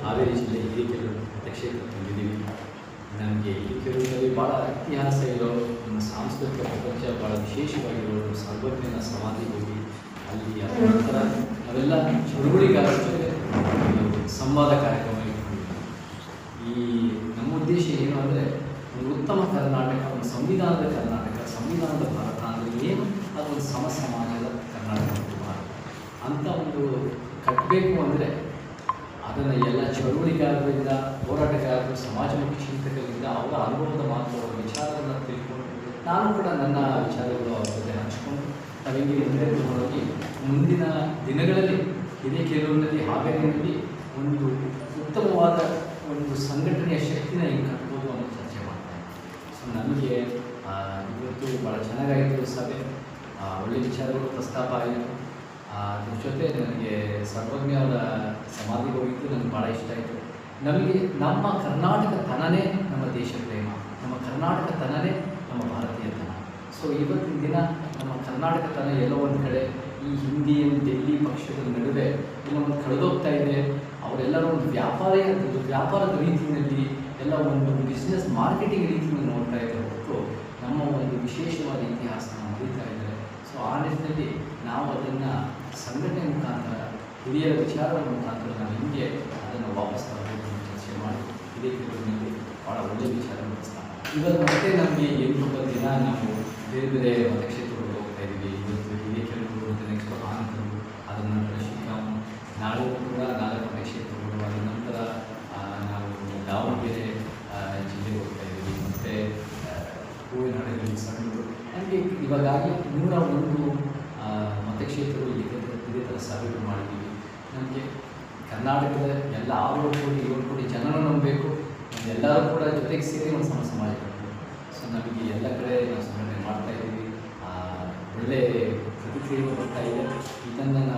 ಹಾವೇರಿ ಜಿಲ್ಲೆ ಹಿರೇಕೆರೂರು ಮತಕ್ಷೇತ್ರಕ್ಕೆ ಬಂದಿದ್ದೀವಿ. ನಮಗೆ ಹಿರೇಕೆರೂರಲ್ಲಿ ಭಾಳ ಇತಿಹಾಸ ಇರೋ ನಮ್ಮ ಸಾಂಸ್ಕೃತಿಕ ಪ್ರಪಂಚ ಭಾಳ ವಿಶೇಷವಾಗಿರೋ ಸರ್ವಜ್ಞನ ಸಮಾಧಿ ಹೋಗಿ ಅಲ್ಲಿ ಅದರ ನಂತರ ನಾವೆಲ್ಲ ಚಳುವಳಿಗಾರರ ಜೊತೆ ಸಂವಾದ ಕಾರ್ಯಕ್ರಮ ಇಟ್ಕೊಂಡಿದ್ದೀವಿ. ಈ ನಮ್ಮ ಉದ್ದೇಶ ಏನು ಅಂದರೆ ಒಂದು ಉತ್ತಮ ಕರ್ನಾಟಕ, ಒಂದು ಸಂವಿಧಾನದ ಕರ್ನಾಟಕ, ಸಂವಿಧಾನದ ಭಾರತ ಅಂದರೆ ಏನು, ಅದೊಂದು ಸಮಾಜದ ಕರ್ನಾಟಕ ಭಾರತ ಅಂತ ಒಂದು ಕಟ್ಟಬೇಕು ಅಂದರೆ ಅದನ್ನು ಎಲ್ಲ ಚಳುವಳಿಗಾರರಿಂದ, ಹೋರಾಟಗಾರರು, ಸಮಾಜಮುಖಿ ಚಿಂತಕರಿಂದ ಅವರ ಅನುಭವದ ಮಾತು, ಅವರ ವಿಚಾರಗಳನ್ನು ತಿಳ್ಕೊಂಡು ನಾನು ಕೂಡ ನನ್ನ ವಿಚಾರಗಳು ಅವರ ಜೊತೆ ಹಂಚಿಕೊಂಡು ನಾವಿಗೆ ಹೋಗಿ ಮುಂದಿನ ದಿನಗಳಲ್ಲಿ ಹಿರೇಕೆರೂರಿನಲ್ಲಿ, ಹಾವೇರಿಯಲ್ಲಿ ಒಂದು ಉತ್ತಮವಾದ ಒಂದು ಸಂಘಟನೆಯ ಶಕ್ತಿನ ಹೆಂಗೆ ಕಟ್ಬೋದು ಅನ್ನೋ ಚರ್ಚೆ ಮಾಡ್ತಾರೆ. ಸೊ ನನಗೆ ಇವತ್ತು ಭಾಳ ಚೆನ್ನಾಗಾಯಿತು ಸಭೆ, ಒಳ್ಳೆಯ ವಿಚಾರಗಳು ಪ್ರಸ್ತಾಪ ಆಯಿತು. ಅದ್ರ ಜೊತೆ ನನಗೆ ಸರ್ವಜ್ಞ ಅವರ ಸಮಾಧಿಗೆ ಹೋಗಿದ್ದು ನನಗೆ ಭಾಳ ಇಷ್ಟ ಆಯಿತು. ನಮಗೆ ನಮ್ಮ ಕರ್ನಾಟಕತನನೇ ನಮ್ಮ ದೇಶ ಪ್ರೇಮ, ನಮ್ಮ ಕರ್ನಾಟಕತನನೇ ನಮ್ಮ ಭಾರತೀಯತನ. ಸೊ ಇವತ್ತಿನ ದಿನ ನಮ್ಮ ಕರ್ನಾಟಕತನ ಎಲ್ಲೋ ಒಂದು ಕಡೆ ಈ ಹಿಂದಿ ಡೆಲ್ಲಿ ಪಕ್ಷದ ನಡುವೆ ಎಲ್ಲೋ ಒಂದು ಕಳೆದೋಗ್ತಾ ಇದೆ. ಅವರೆಲ್ಲರೂ ಒಂದು ವ್ಯಾಪಾರದ ರೀತಿಯಲ್ಲಿ ಎಲ್ಲ ಒಂದು ಬಿಸ್ನೆಸ್ ಮಾರ್ಕೆಟಿಂಗ್ ರೀತಿಯಲ್ಲಿ ನೋಡ್ತಾ ಇದ್ದಾರೆ ಹೊರತು ನಮ್ಮ ಒಂದು ವಿಶೇಷವಾದ ಇತಿಹಾಸನ ಮರೀತಾ ಇದ್ದಾರೆ. ಸೊ ಆ ನಿಟ್ಟಿನಲ್ಲಿ ನಾವು ಅದನ್ನು ಸಂಘಟನೆ ಮುಖಾಂತರ, ಹಿರಿಯರ ವಿಚಾರದ ಮುಖಾಂತರ ನಾವು ಹಿಂಗೆ ಅದನ್ನು ವಾಪಸ್ ತರಬೇಕು ಚರ್ಚೆ ಮಾಡಿ ಹಿರೇಕೆರೂರಿನಲ್ಲಿ ಭಾಳ ಒಳ್ಳೆಯ ವಿಚಾರ ಪ್ರಸ್ತಾಪ. ಇವತ್ತು ಮತ್ತೆ ನಮಗೆ 8-9 ದಿನ ನಾವು ಬೇರೆ ಬೇರೆ ಮತಕ್ಷೇತ್ರಗಳು ಹೋಗ್ತಾ ಇದ್ದೀವಿ. ಇವತ್ತು ಹಿರೇಕೆರೂರು, ಮತ್ತು ನೆಕ್ಸ್ಟ್ ಆನಂತರು, ಅದರ ನಂತರ ಶಿಗ್ಗಾಂವ್, ನಾಳೆ ಕೂಡ 4 ಮತಕ್ಷೇತ್ರಗಳು, ಅದರ ನಂತರ ನಾವು ದಾವಣಗೆರೆ ಜಿಲ್ಲೆಗೆ ಹೋಗ್ತಾ ಇದ್ದೀವಿ. ಮತ್ತು ಹೂವಿನಹಡಗಲಿ, ಸಣ್ಣೂರು, ನಮಗೆ ಇವಾಗಾಗಿ 101 ಮತಕ್ಷೇತ್ರಗಳು ಇದೇ ಥರ ಸಭೆಗಳು ಮಾಡಿದ್ದೀವಿ. ನಮಗೆ ಕರ್ನಾಟಕದ ಎಲ್ಲ 6 ಕೋಟಿ 7 ಕೋಟಿ ಜನನೂ ನಂಬಬೇಕು, ಎಲ್ಲರೂ ಕೂಡ ಜೊತೆಗೆ ಸೇರಿ ಒಂದು ಸಮಾಜ ಕಟ್ಟಬೇಕು. ಸೊ ನಮಗೆ ಎಲ್ಲ ಕಡೆ ನಾವು ಸಂಘಟನೆ ಮಾಡ್ತಾಯಿದ್ದೀವಿ. ಒಳ್ಳೆಯ ಪ್ರತಿಕ್ರಿಯೆಗಳು ಬರ್ತಾ ಇದೆ. ಇದನ್ನು